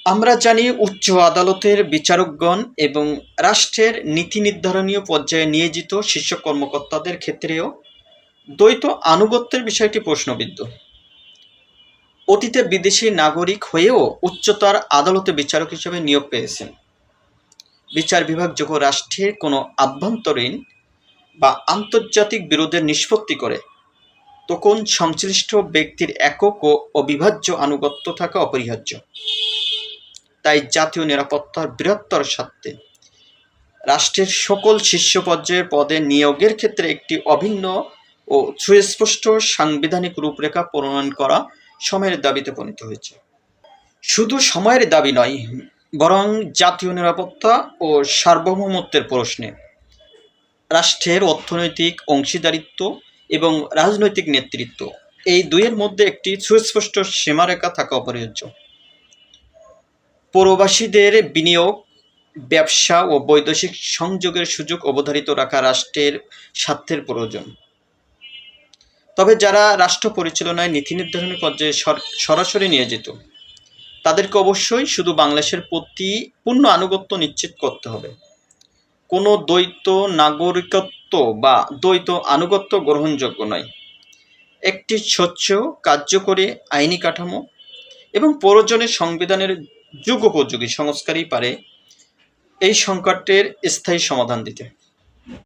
আমরা জানি উচ্চ আদালতের বিচারকগণ এবং রাষ্ট্রের নীতি নির্ধারণীয় পর্যায়ে নিয়োজিত শীর্ষ কর্মকর্তাদের ক্ষেত্রেও দ্বৈত আনুগত্যের বিষয়টি প্রশ্নবিদ্ধ। অতীতে বিদেশি নাগরিক হয়েও উচ্চতর আদালতে বিচারক হিসেবে নিয়োগ পেয়েছেন। বিচার বিভাগ যখন রাষ্ট্রের কোনো আভ্যন্তরীণ বা আন্তর্জাতিক বিরোধের নিষ্পত্তি করে, তখন সংশ্লিষ্ট ব্যক্তির একক ও অবিভাজ্য আনুগত্য থাকা অপরিহার্য। তাই জাতীয় নিরাপত্তার বৃহত্তর স্বার্থে রাষ্ট্রের সকল শীর্ষ পর্যায়ের পদে নিয়োগের ক্ষেত্রে একটি অভিন্ন ও সুস্পষ্ট সাংবিধানিক রূপরেখা প্রণয়ন করা সময়ের দাবিতে উপনীত হয়েছে। শুধু সময়ের দাবি নয়, বরং জাতীয় নিরাপত্তা ও সার্বভৌমত্বের প্রশ্নে রাষ্ট্রের অর্থনৈতিক অংশীদারিত্ব এবং রাজনৈতিক নেতৃত্ব, এই দুইয়ের মধ্যে একটি সুস্পষ্ট সীমারেখা থাকা অপরিহার্য। প্রবাসীদের বিনিয়োগ, ব্যবসা ও বৈদেশিক সংযোগের সুযোগ অবধারিত রাখা রাষ্ট্রের স্বার্থের প্রয়োজন। তবে যারা রাষ্ট্র পরিচালনায় নীতি নির্ধারণী পর্যায়ে সরাসরি নিয়োজিত, তাদেরকে অবশ্যই শুধু বাংলাদেশের প্রতি পূর্ণ আনুগত্য নিশ্চিত করতে হবে। কোনো দ্বৈত নাগরিকত্ব বা দ্বৈত আনুগত্য গ্রহণযোগ্য নয়। একটি স্বচ্ছ, কার্যকরী আইনি কাঠামো এবং প্রয়োজনে সংবিধানের যুগোপযোগী সংস্কারই পারে এই সংকটের স্থায়ী সমাধান দিতে।